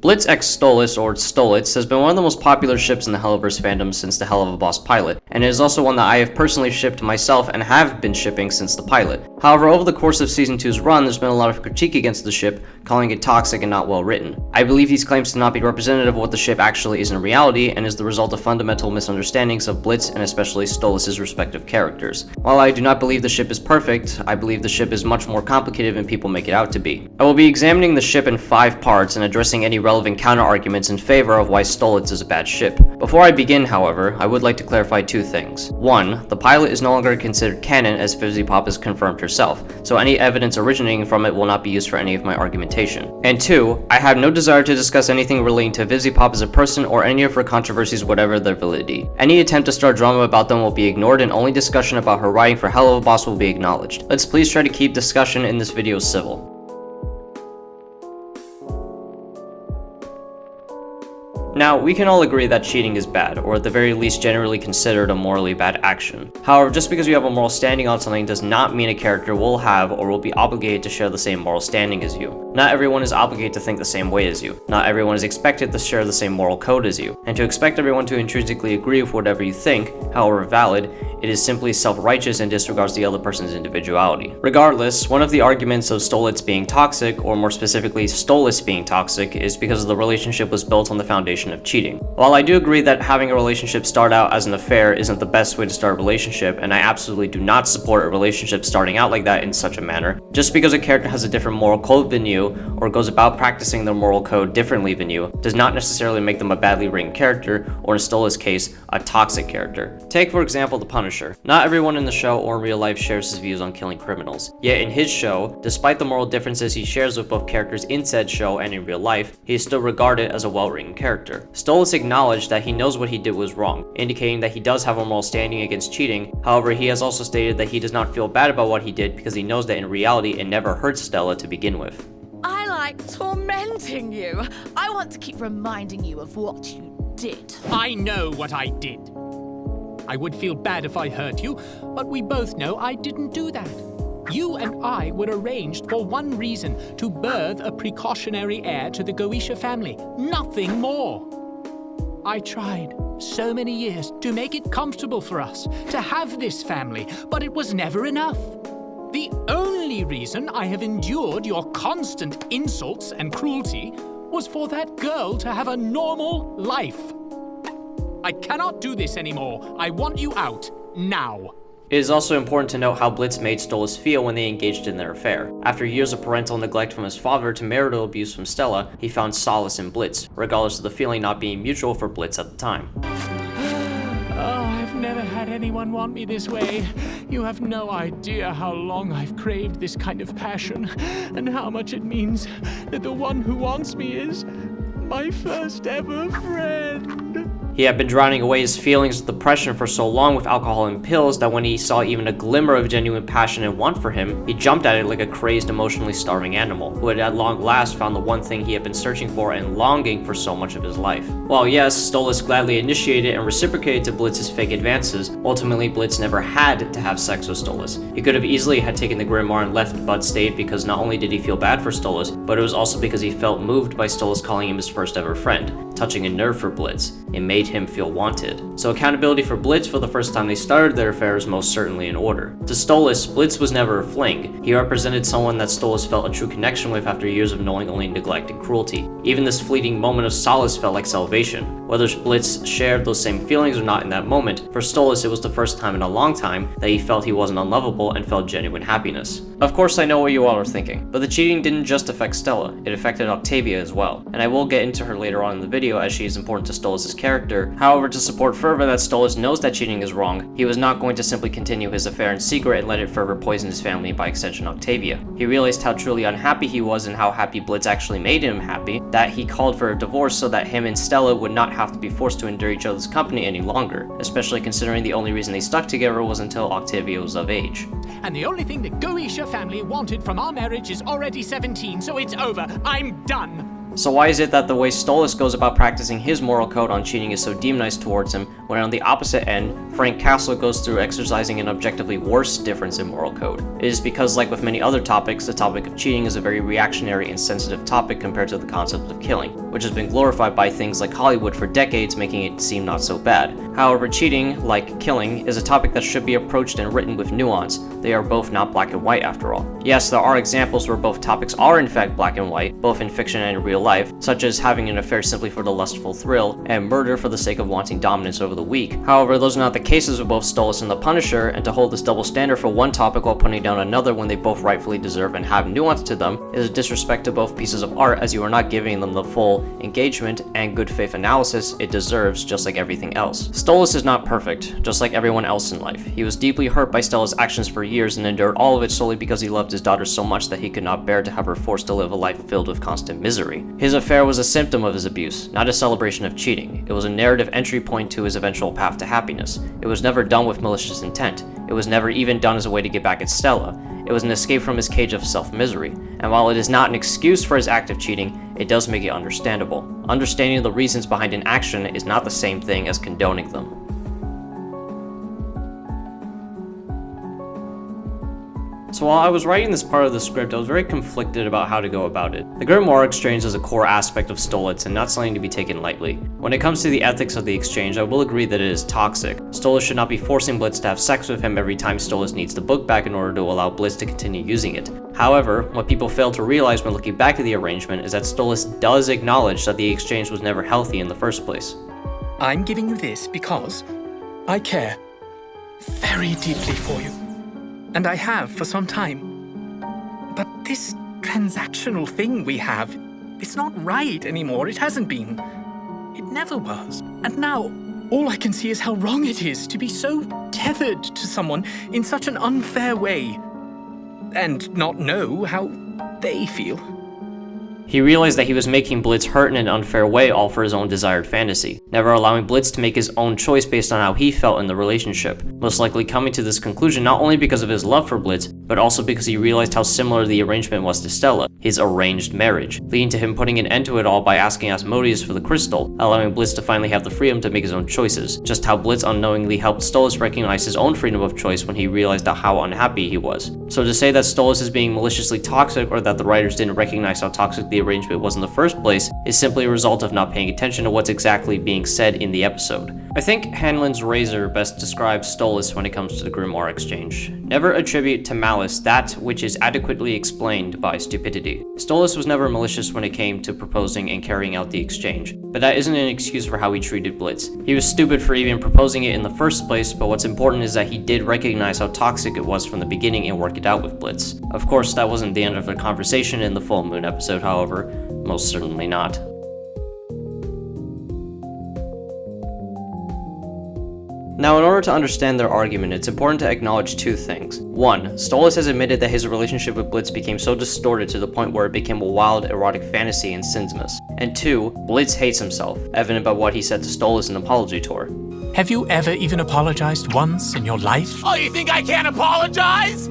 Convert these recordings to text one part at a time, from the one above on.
Blitz X Stolitz, or Stolitz, has been one of the most popular ships in the Helluverse fandom since the Helluva boss pilot, and it is also one that I have personally shipped myself and have been shipping since the pilot. However, over the course of Season 2's run, there's been a lot of critique against the ship, calling it toxic and not well written. I believe these claims to not be representative of what the ship actually is in reality, and is the result of fundamental misunderstandings of Blitz and especially Stolitz's respective characters. While I do not believe the ship is perfect, I believe the ship is much more complicated than people make it out to be. I will be examining the ship in 5 parts and addressing any relevant counter-arguments in favor of why Stolitz is a bad ship. Before I begin, however, I would like to clarify 2 things. 1. The pilot is no longer considered canon as Fizzipop has confirmed herself, so any evidence originating from it will not be used for any of my argumentation. And 2. I have no desire to discuss anything relating to Fizzipop as a person or any of her controversies, whatever their validity. Any attempt to start drama about them will be ignored, and only discussion about her writing for Helluva Boss will be acknowledged. Let's please try to keep discussion in this video civil. Now, we can all agree that cheating is bad, or at the very least generally considered a morally bad action. However, just because you have a moral standing on something does not mean a character will have or will be obligated to share the same moral standing as you. Not everyone is obligated to think the same way as you. Not everyone is expected to share the same moral code as you. And to expect everyone to intrinsically agree with whatever you think, however valid, it is simply self-righteous and disregards the other person's individuality. Regardless, one of the arguments of Stolitz being toxic, or more specifically Stolitz being toxic, is because the relationship was built on the foundation of cheating. While I do agree that having a relationship start out as an affair isn't the best way to start a relationship, and I absolutely do not support a relationship starting out like that in such a manner, just because a character has a different moral code than you, or goes about practicing their moral code differently than you, does not necessarily make them a badly written character, or in Stolitz's case, a toxic character. Take for example the Punisher. Not everyone in the show or in real life shares his views on killing criminals. Yet in his show, despite the moral differences he shares with both characters in said show and in real life, he is still regarded as a well-written character. Stolitz acknowledged that he knows what he did was wrong, indicating that he does have a moral standing against cheating. However, he has also stated that he does not feel bad about what he did because he knows that in reality it never hurt Stella to begin with. I like tormenting you. I want to keep reminding you of what you did. I know what I did. I would feel bad if I hurt you, but we both know I didn't do that. You and I were arranged for one reason, to birth a precautionary heir to the Goetia family. Nothing more. I tried so many years to make it comfortable for us to have this family, but it was never enough. The only reason I have endured your constant insults and cruelty was for that girl to have a normal life. I cannot do this anymore. I want you out, now. It is also important to note how Blitz made Stolitz feel when they engaged in their affair. After years of parental neglect from his father to marital abuse from Stella, he found solace in Blitz, regardless of the feeling not being mutual for Blitz at the time. Oh, I've never had anyone want me this way. You have no idea how long I've craved this kind of passion, and how much it means that the one who wants me is my first ever friend. He had been drowning away his feelings of depression for so long with alcohol and pills that when he saw even a glimmer of genuine passion and want for him, he jumped at it like a crazed, emotionally starving animal, who had at long last found the one thing he had been searching for and longing for so much of his life. While yes, Stolitz gladly initiated and reciprocated to Blitz's fake advances, ultimately Blitz never had to have sex with Stolitz. He could have easily had taken the grimoire and left, but stayed because not only did he feel bad for Stolitz, but it was also because he felt moved by Stolitz calling him his first ever friend, touching a nerve for Blitz. It made him feel wanted. So accountability for Blitz for the first time they started their affair is most certainly in order. To Stolitz, Blitz was never a fling. He represented someone that Stolitz felt a true connection with after years of knowing only neglect and cruelty. Even this fleeting moment of solace felt like salvation. Whether Blitz shared those same feelings or not in that moment, for Stolitz it was the first time in a long time that he felt he wasn't unlovable and felt genuine happiness. Of course I know what you all are thinking, but the cheating didn't just affect Stella, it affected Octavia as well, and I will get into her later on in the video as she is important to Stolitz's character. However, to support further that Stolitz knows that cheating is wrong, he was not going to simply continue his affair in secret and let it further poison his family, by extension Octavia. He realized how truly unhappy he was and how happy Blitz actually made him happy, that he called for a divorce so that him and Stella would not have to be forced to endure each other's company any longer, especially considering the only reason they stuck together was until Octavia was of age. And the only thing the Goetia family wanted from our marriage is already 17, so it's over. I'm done. So why is it that the way Stolitz goes about practicing his moral code on cheating is so demonized towards him, when on the opposite end, Frank Castle goes through exercising an objectively worse difference in moral code? It is because, like with many other topics, the topic of cheating is a very reactionary and sensitive topic compared to the concept of killing, which has been glorified by things like Hollywood for decades, making it seem not so bad. However, cheating, like killing, is a topic that should be approached and written with nuance. They are both not black and white after all. Yes, there are examples where both topics are in fact black and white, both in fiction and in real life, such as having an affair simply for the lustful thrill, and murder for the sake of wanting dominance over the weak. However, those are not the cases with both Stolitz and the Punisher, and to hold this double standard for one topic while putting down another when they both rightfully deserve and have nuance to them is a disrespect to both pieces of art, as you are not giving them the full engagement and good faith analysis it deserves, just like everything else. Stolitz is not perfect, just like everyone else in life. He was deeply hurt by Stella's actions for years and endured all of it solely because he loved his daughter so much that he could not bear to have her forced to live a life filled with constant misery. His affair was a symptom of his abuse, not a celebration of cheating. It was a narrative entry point to his eventual path to happiness. It was never done with malicious intent. It was never even done as a way to get back at Stella. It was an escape from his cage of self-misery. And while it is not an excuse for his act of cheating, it does make it understandable. Understanding the reasons behind an action is not the same thing as condoning them. So while I was writing this part of the script, I was very conflicted about how to go about it. The Grimoire exchange is a core aspect of Stolitz and not something to be taken lightly. When it comes to the ethics of the exchange, I will agree that it is toxic. Stolitz should not be forcing Blitz to have sex with him every time Stolitz needs the book back in order to allow Blitz to continue using it. However, what people fail to realize when looking back at the arrangement is that Stolitz does acknowledge that the exchange was never healthy in the first place. I'm giving you this because I care very deeply for you. And I have for some time. But this transactional thing we have, it's not right anymore. It hasn't been. It never was. And now, all I can see is how wrong it is to be so tethered to someone in such an unfair way. And not know how they feel. He realized that he was making Blitz hurt in an unfair way, all for his own desired fantasy, never allowing Blitz to make his own choice based on how he felt in the relationship, most likely coming to this conclusion not only because of his love for Blitz, but also because he realized how similar the arrangement was to Stella, his arranged marriage, leading to him putting an end to it all by asking Asmodeus for the crystal, allowing Blitz to finally have the freedom to make his own choices, just how Blitz unknowingly helped Stolitz recognize his own freedom of choice when he realized how unhappy he was. So to say that Stolitz is being maliciously toxic, or that the writers didn't recognize how toxic the arrangement was in the first place, is simply a result of not paying attention to what's exactly being said in the episode. I think Hanlon's razor best describes Stolitz when it comes to the Grimoire exchange. Never attribute to malice that which is adequately explained by stupidity. Stolitz was never malicious when it came to proposing and carrying out the exchange, but that isn't an excuse for how he treated Blitz. He was stupid for even proposing it in the first place, but what's important is that he did recognize how toxic it was from the beginning and work it out with Blitz. Of course, that wasn't the end of the conversation in the Full Moon episode, however. Most certainly not. Now, in order to understand their argument, it's important to acknowledge two things. One, Stolitz has admitted that his relationship with Blitz became so distorted to the point where it became a wild, erotic fantasy and sinless. And two, Blitz hates himself, evident by what he said to Stolitz in Apology Tour. Have you ever even apologized once in your life? Oh, you think I can't apologize?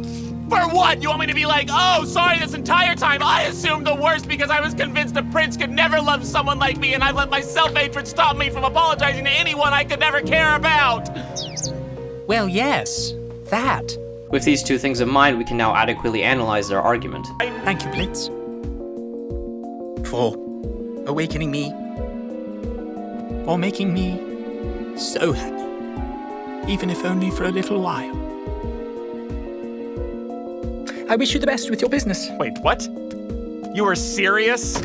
For what? You want me to be like, oh, sorry, this entire time I assumed the worst because I was convinced a prince could never love someone like me, and I let my self-hatred stop me from apologizing to anyone I could never care about? Well, yes, that. With these two things in mind, we can now adequately analyze their argument. Thank you, Blitz, for awakening me, for making me so happy, even if only for a little while. I wish you the best with your business. Wait, what? You were serious?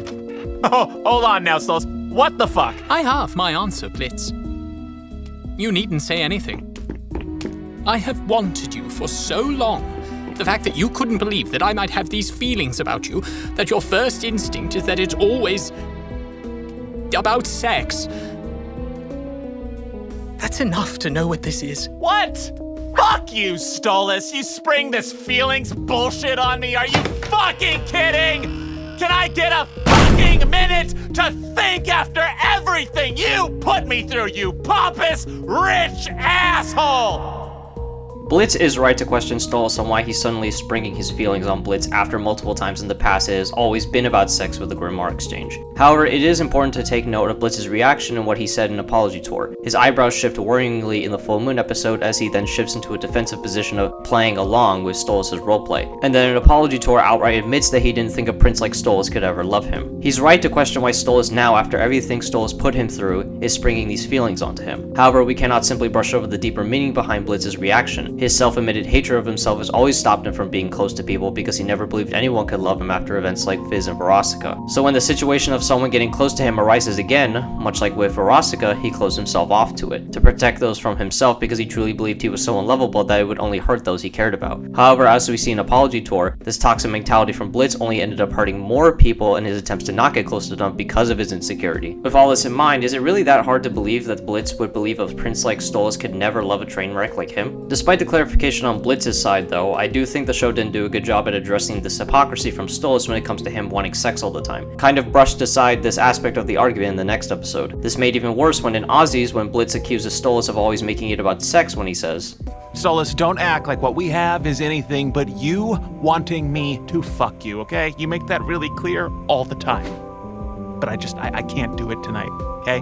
Oh, hold on now, Stolitz. What the fuck? I have my answer, Blitz. You needn't say anything. I have wanted you for so long. The fact that you couldn't believe that I might have these feelings about you, that your first instinct is that it's always about sex. That's enough to know what this is. What? Fuck you, Stolitz. You spring this feelings bullshit on me. Are you fucking kidding? Can I get a fucking minute to think after everything you put me through, you pompous, rich asshole? Blitz is right to question Stolitz on why he's suddenly springing his feelings on Blitz after multiple times in the past it has always been about sex with the Grimoire exchange. However, it is important to take note of Blitz's reaction and what he said in Apology Tour. His eyebrows shift worryingly in the Full Moon episode as he then shifts into a defensive position of playing along with Stolitz's roleplay. And then in Apology Tour outright admits that he didn't think a prince like Stolitz could ever love him. He's right to question why Stolitz now, after everything Stolitz put him through, is springing these feelings onto him. However, we cannot simply brush over the deeper meaning behind Blitz's reaction. His self-admitted hatred of himself has always stopped him from being close to people because he never believed anyone could love him after events like Fizz and Verosika. So when the situation of someone getting close to him arises again, much like with Verosika, he closed himself off to it, to protect those from himself because he truly believed he was so unlovable that it would only hurt those he cared about. However, as we see in Apology Tour, this toxic mentality from Blitz only ended up hurting more people in his attempts to not get close to them because of his insecurity. With all this in mind, is it really that hard to believe that Blitz would believe a prince like Stolitz could never love a train wreck like him? Despite the clarification on Blitz's side though, I do think the show didn't do a good job at addressing this hypocrisy from Stolitz when it comes to him wanting sex all the time. Kind of brushed aside this aspect of the argument in the next episode. This made even worse when in Aussies, when Blitz accuses Stolitz of always making it about sex when he says, Stolitz, don't act like what we have is anything but you wanting me to fuck you, okay? You make that really clear all the time. But I can't do it tonight, okay?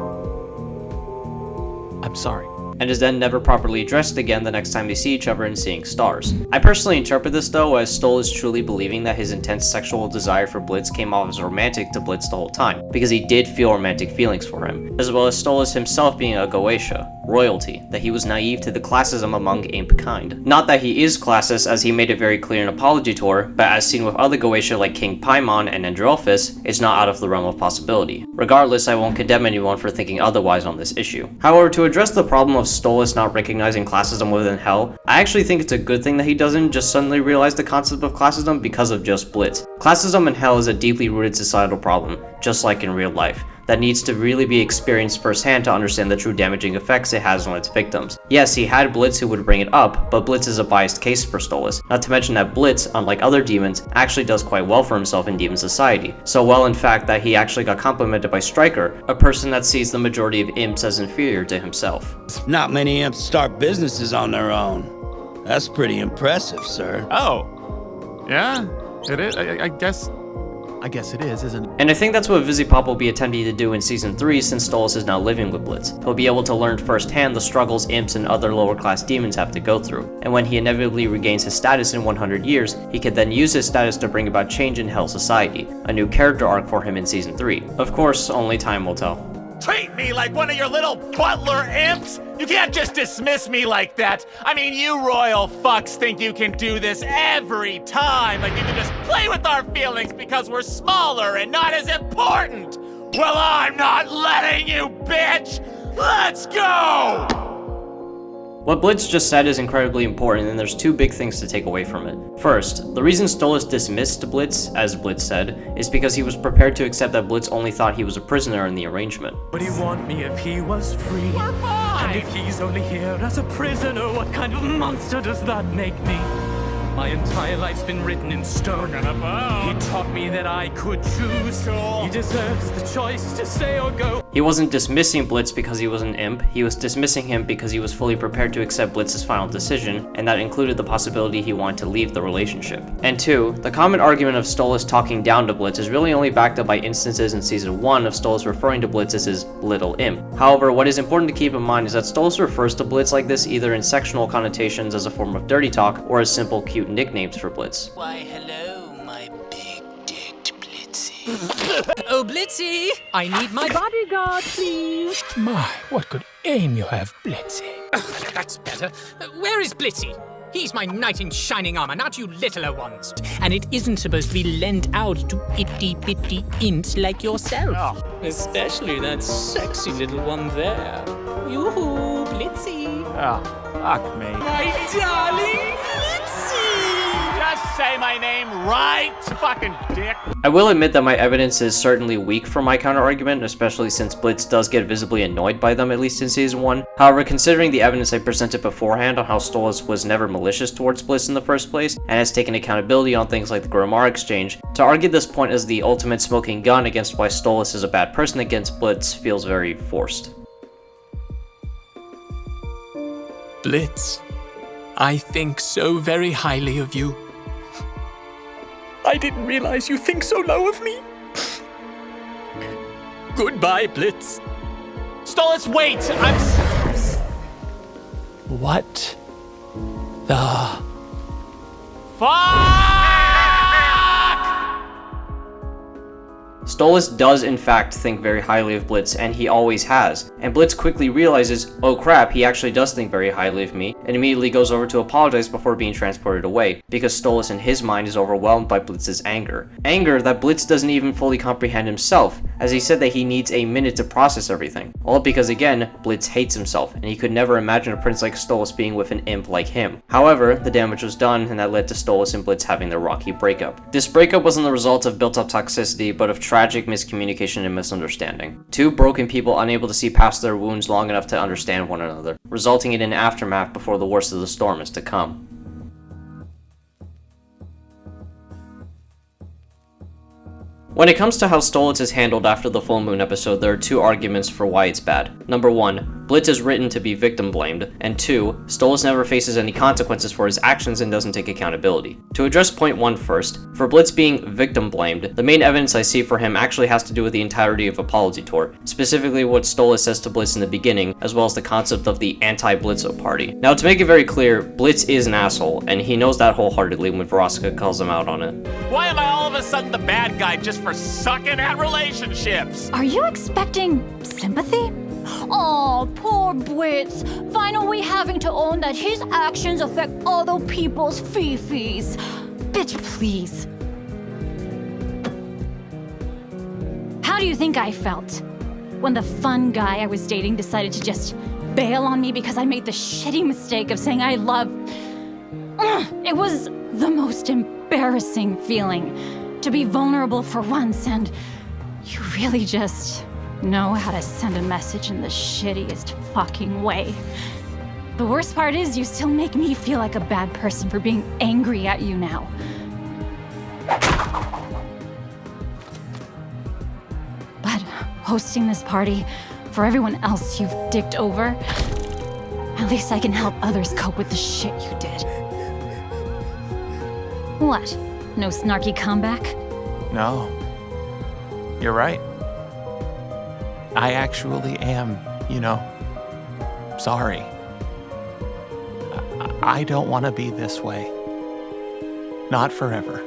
I'm sorry. and is then never properly addressed again the next time they see each other in Seeing Stars. I personally interpret this though as Stolitz truly believing that his intense sexual desire for Blitz came off as romantic to Blitz the whole time, because he did feel romantic feelings for him, as well as Stolitz himself being a Goetia, royalty, that he was naive to the classism among imp kind. Not that he is classist, as he made it very clear in Apology Tour, but as seen with other Goetia like King Paimon and Androphis, it's not out of the realm of possibility. Regardless, I won't condemn anyone for thinking otherwise on this issue. However, to address the problem of Stolitz not recognizing classism within Hell, I actually think it's a good thing that he doesn't just suddenly realize the concept of classism because of just Blitz. Classism in Hell is a deeply rooted societal problem, just like in real life, that needs to really be experienced firsthand to understand the true damaging effects it has on its victims. Yes, he had Blitz who would bring it up, but Blitz is a biased case for Stolitz, not to mention that Blitz, unlike other demons, actually does quite well for himself in demon society. So well in fact that he actually got complimented by Stryker, a person that sees the majority of imps as inferior to himself. Not many imps start businesses on their own. That's pretty impressive, sir. Oh, yeah, it is. I guess it is, isn't it? And I think that's what Vizipop will be attempting to do in Season 3 since Stolitz is now living with Blitz. He'll be able to learn firsthand the struggles imps and other lower class demons have to go through, and when he inevitably regains his status in 100 years, he could then use his status to bring about change in Hell Society, a new character arc for him in Season 3. Of course, only time will tell. Treat me like one of your little butler imps? You can't just dismiss me like that. I mean, you royal fucks think you can do this every time. Like you can just play with our feelings because we're smaller and not as important. Well, I'm not letting you, bitch! Let's go! What Blitz just said is incredibly important, and there's two big things to take away from it. First, the reason Stolitz dismissed Blitz, as Blitz said, is because he was prepared to accept that Blitz only thought he was a prisoner in the arrangement. Would he want me if he was free? We're fine! And if he's only here as a prisoner, what kind of monster does that make me? My entire life's been written in stone. He taught me that I could choose. He deserves the choice to stay or go. He wasn't dismissing Blitz because he was an imp, he was dismissing him because he was fully prepared to accept Blitz's final decision, and that included the possibility he wanted to leave the relationship. And two, the common argument of Stolitz talking down to Blitz is really only backed up by instances in Season 1 of Stolitz referring to Blitz as his little imp. However, what is important to keep in mind is that Stolitz refers to Blitz like this either in sectional connotations as a form of dirty talk, or as simple cute nicknames for Blitz. Why, hello, my big-dicked Blitzy. Oh, Blitzy! I need my bodyguard, please. My, what good aim you have, Blitzy. That's better. Where is Blitzy? He's my knight in shining armor, not you littler ones. And it isn't supposed to be lent out to itty-bitty imps like yourself. Especially that sexy little one there. Yoo-hoo, Blitzy. Oh, fuck me. My darling Blitzy! Just say my name right, fucking dick. I will admit that my evidence is certainly weak for my counter-argument, especially since Blitz does get visibly annoyed by them, at least in Season 1. However, considering the evidence I presented beforehand on how Stolitz was never malicious towards Blitz in the first place, and has taken accountability on things like the Grimoire exchange, to argue this point as the ultimate smoking gun against why Stolitz is a bad person against Blitz feels very forced. Blitz, I think so very highly of you. I didn't realize you think so low of me. Goodbye, Blitz. Stolitz, wait! What the... Fuck! Stolitz does in fact think very highly of Blitz, and he always has. And Blitz quickly realizes, oh crap, he actually does think very highly of me, and immediately goes over to apologize before being transported away, because Stolitz in his mind is overwhelmed by Blitz's anger. Anger that Blitz doesn't even fully comprehend himself, as he said that he needs a minute to process everything. All because again, Blitz hates himself, and he could never imagine a prince like Stolitz being with an imp like him. However, the damage was done, and that led to Stolitz and Blitz having their rocky breakup. This breakup wasn't the result of built-up toxicity, but of tragic miscommunication and misunderstanding. Two broken people unable to see past their wounds long enough to understand one another, resulting in an aftermath before the worst of the storm is to come. When it comes to how Stolitz is handled after the full moon episode, there are two arguments for why it's bad. Number 1, Blitz is written to be victim blamed, and 2, Stolitz never faces any consequences for his actions and doesn't take accountability. To address point 1 first, for Blitz being victim blamed, the main evidence I see for him actually has to do with the entirety of Apology Tour, specifically what Stolitz says to Blitz in the beginning, as well as the concept of the anti-Blitzo party. Now to make it very clear, Blitz is an asshole, and he knows that wholeheartedly when Veronica calls him out on it. Why am I all of a sudden the bad guy just for sucking at relationships? Are you expecting sympathy? Oh, poor Blitz. Finally having to own that his actions affect other people's fifis. Bitch, please. How do you think I felt when the fun guy I was dating decided to just bail on me because I made the shitty mistake of saying I love... It was the most embarrassing feeling to be vulnerable for once, and you really just know how to send a message in the shittiest fucking way. The worst part is you still make me feel like a bad person for being angry at you now. But hosting this party for everyone else you've dicked over, at least I can help others cope with the shit you did. What? No snarky comeback? No. You're right. I actually am, sorry. I don't want to be this way. Not forever.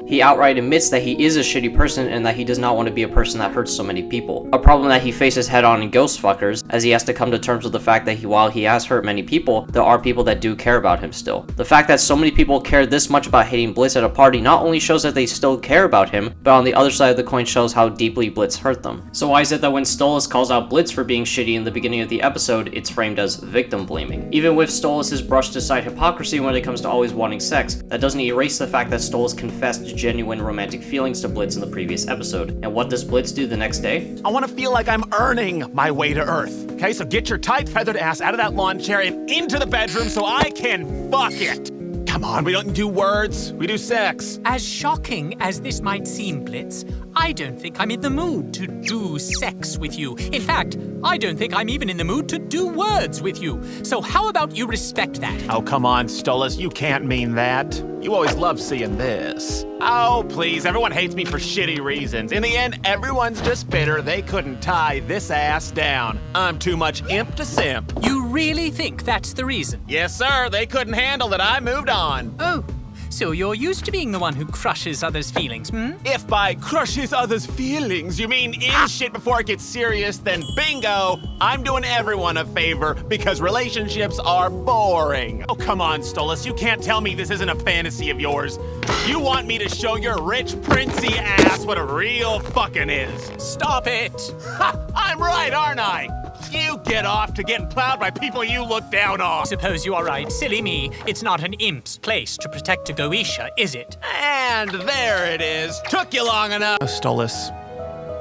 He outright admits that he is a shitty person and that he does not want to be a person that hurts so many people. A problem that he faces head on in Ghostfuckers, as he has to come to terms with the fact that while he has hurt many people, there are people that do care about him still. The fact that so many people care this much about hating Blitz at a party not only shows that they still care about him, but on the other side of the coin shows how deeply Blitz hurt them. So why is it that when Stolitz calls out Blitz for being shitty in the beginning of the episode, it's framed as victim blaming? Even with Stolitz's brushed aside hypocrisy when it comes to always wanting sex, that doesn't erase the fact that Stolitz confessed genuine romantic feelings to Blitz in the previous episode. And what does Blitz do the next day? I want to feel like I'm earning my way to Earth. Okay, so get your tight feathered ass out of that lawn chair and into the bedroom so I can fuck it. Come on, we don't do words, we do sex. As shocking as this might seem, Blitz, I don't think I'm in the mood to do sex with you. In fact, I don't think I'm even in the mood to do words with you. So how about you respect that? Oh, come on, Stolitz, you can't mean that. You always love seeing this. Oh, please, everyone hates me for shitty reasons. In the end, everyone's just bitter they couldn't tie this ass down. I'm too much imp to simp. You really think that's the reason? Yes, sir, they couldn't handle it. I moved on. Oh, so you're used to being the one who crushes others' feelings, hmm? If by crushes others' feelings you mean in shit before it gets serious, then bingo, I'm doing everyone a favor because relationships are boring. Oh, come on, Stolitz, you can't tell me this isn't a fantasy of yours. You want me to show your rich, princey ass what a real fucking is. Stop it! Ha! I'm right, aren't I? You get off to getting plowed by people you look down on. Suppose you are right. Silly me. It's not an imp's place to protect a Goetia, is it? And there it is. Took you long enough. Stolitz,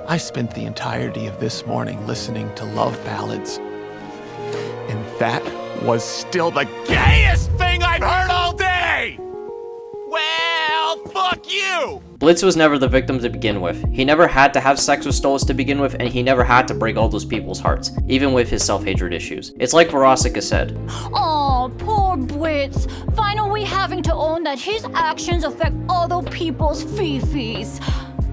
I spent the entirety of this morning listening to love ballads. And that was still the gayest thing I've heard all day! Well, fuck you! Blitz was never the victim to begin with. He never had to have sex with Stolitz to begin with, and he never had to break all those people's hearts, even with his self-hatred issues. It's like Veronica said. Oh, poor Blitz. Finally having to own that his actions affect other people's fifis.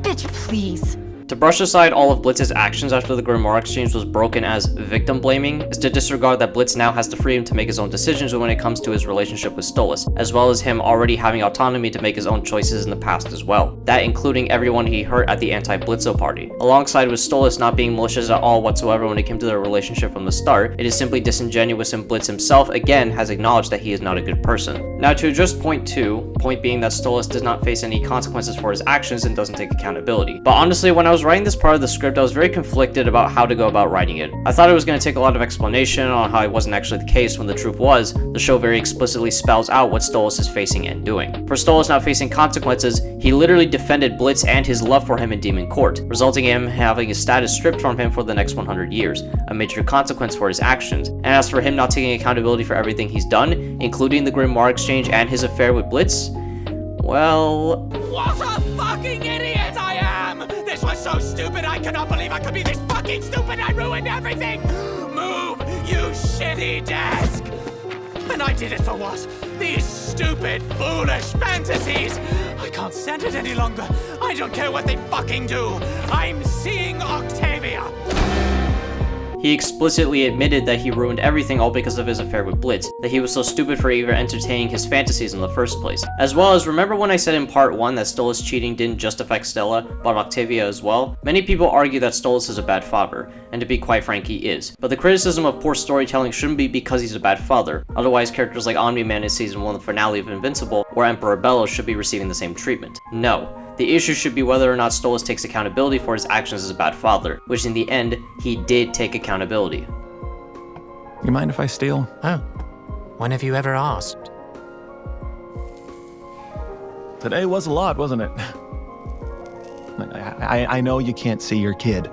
Bitch, please. To brush aside all of Blitz's actions after the Grimoire exchange was broken as victim blaming is to disregard that Blitz now has the freedom to make his own decisions when it comes to his relationship with Stolitz, as well as him already having autonomy to make his own choices in the past as well. That including everyone he hurt at the anti-Blitzo party. Alongside with Stolitz not being malicious at all whatsoever when it came to their relationship from the start, it is simply disingenuous, and Blitz himself again has acknowledged that he is not a good person. Now to address point 2, point being that Stolitz does not face any consequences for his actions and doesn't take accountability. But honestly, when I was writing this part of the script, I was very conflicted about how to go about writing it. I thought it was going to take a lot of explanation on how it wasn't actually the case, when the truth was, the show very explicitly spells out what Stolitz is facing and doing. For Stolitz not facing consequences, he literally defended Blitz and his love for him in Demon Court, resulting in him having his status stripped from him for the next 100 years, a major consequence for his actions. And as for him not taking accountability for everything he's done, including the Grimoire exchange and his affair with Blitz, well... What a fucking idiot I am! This was so stupid, I cannot believe I could be this fucking stupid, I ruined everything! Move, you shitty desk! And I did it for what? These stupid, foolish fantasies! I can't stand it any longer. I don't care what they fucking do. I'm seeing Octavia! He explicitly admitted that he ruined everything all because of his affair with Blitz, that he was so stupid for even entertaining his fantasies in the first place. As well as, remember when I said in part 1 that Stolitz cheating didn't just affect Stella, but Octavia as well? Many people argue that Stolitz is a bad father, and to be quite frank, he is. But the criticism of poor storytelling shouldn't be because he's a bad father. Otherwise, characters like Omni-Man in Season 1, the finale of Invincible, or Emperor Bello should be receiving the same treatment. No. The issue should be whether or not Stolitz takes accountability for his actions as a bad father, which in the end, he did take accountability. You mind if I steal? Oh, when have you ever asked? Today was a lot, wasn't it? I know you can't see your kid.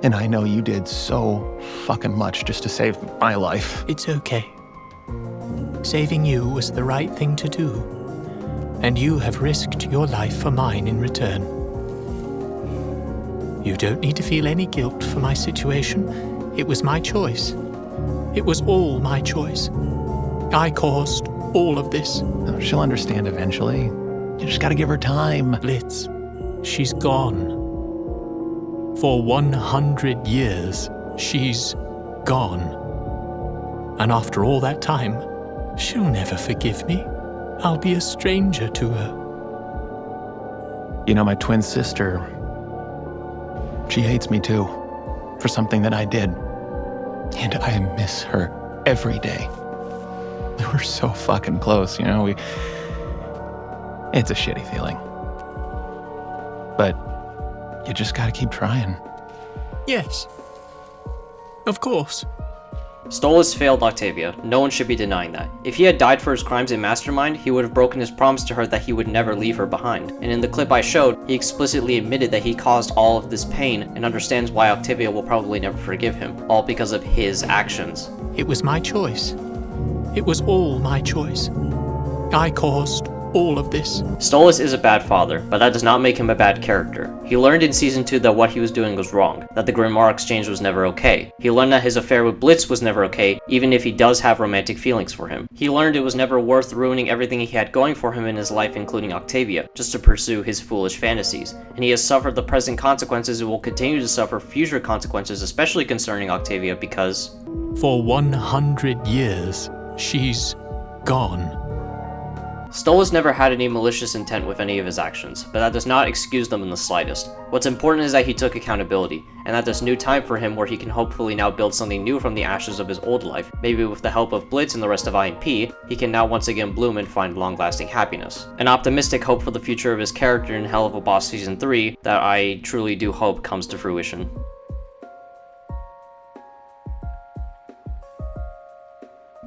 And I know you did so fucking much just to save my life. It's okay. Saving you was the right thing to do. And you have risked your life for mine in return. You don't need to feel any guilt for my situation. It was my choice. It was all my choice. I caused all of this. She'll understand eventually. You just gotta give her time. Blitz, she's gone. For 100 years, she's gone. And after all that time, she'll never forgive me. I'll be a stranger to her. You know, my twin sister, she hates me too, for something that I did. And I miss her every day. We were so fucking close, you know, it's a shitty feeling. But you just gotta keep trying. Yes. Of course. Stolitz failed Octavia, no one should be denying that. If he had died for his crimes in Mastermind, he would have broken his promise to her that he would never leave her behind. And in the clip I showed, he explicitly admitted that he caused all of this pain and understands why Octavia will probably never forgive him, all because of his actions. It was my choice. It was all my choice. I caused all of this. Stolitz is a bad father, but that does not make him a bad character. He learned in Season 2 that what he was doing was wrong, that the Grimoire exchange was never okay. He learned that his affair with Blitz was never okay, even if he does have romantic feelings for him. He learned it was never worth ruining everything he had going for him in his life, including Octavia, just to pursue his foolish fantasies. And he has suffered the present consequences and will continue to suffer future consequences, especially concerning Octavia, because... For 100 years, she's gone. Stolitz never had any malicious intent with any of his actions, but that does not excuse them in the slightest. What's important is that he took accountability, and that there's new time for him where he can hopefully now build something new from the ashes of his old life. Maybe with the help of Blitz and the rest of IMP, he can now once again bloom and find long-lasting happiness. An optimistic hope for the future of his character in Helluva Boss Season 3 that I truly do hope comes to fruition.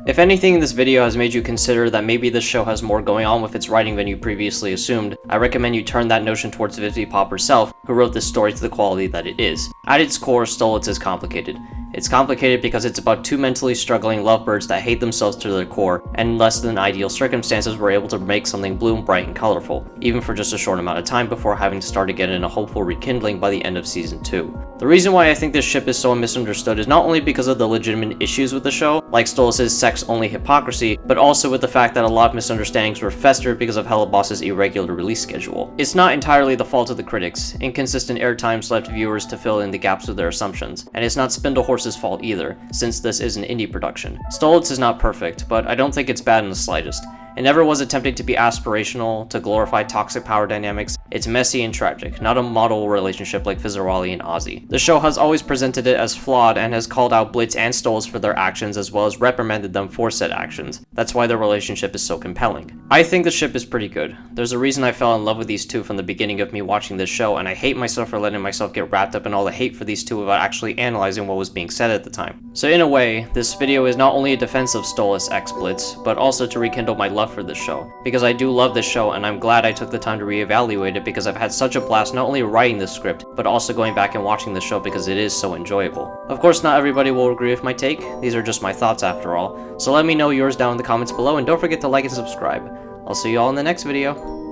If anything in this video has made you consider that maybe this show has more going on with its writing than you previously assumed, I recommend you turn that notion towards Vivi Pop herself, who wrote this story to the quality that it is. At its core, Stolitz is complicated. It's complicated because it's about two mentally struggling lovebirds that hate themselves to their core, and in less than ideal circumstances were able to make something bloom bright and colorful, even for just a short amount of time before having to start again in a hopeful rekindling by the end of Season 2. The reason why I think this ship is so misunderstood is not only because of the legitimate issues with the show, like Stolitz's sex-only hypocrisy, but also with the fact that a lot of misunderstandings were festered because of Helluva's irregular release schedule. It's not entirely the fault of the critics. Inconsistent airtimes left viewers to fill in the gaps with their assumptions, and it's not Spindlehorse's fault either, since this is an indie production. Stolitz is not perfect, but I don't think it's bad in the slightest. It never was attempting to be aspirational, to glorify toxic power dynamics. It's messy and tragic, not a model relationship like Fizzerwali and Ozzy. The show has always presented it as flawed and has called out Blitz and Stolitz for their actions as well as reprimanded them for said actions. That's why their relationship is so compelling. I think the ship is pretty good. There's a reason I fell in love with these two from the beginning of me watching this show, and I hate myself for letting myself get wrapped up in all the hate for these two without actually analyzing what was being said at the time. So in a way, this video is not only a defense of Stolitz x Blitz, but also to rekindle my love for this show. Because I do love this show, and I'm glad I took the time to reevaluate it because I've had such a blast not only writing this script, but also going back and watching the show because it is so enjoyable. Of course, not everybody will agree with my take. These are just my thoughts after all. So let me know yours down in the comments below, and don't forget to like and subscribe. I'll see you all in the next video.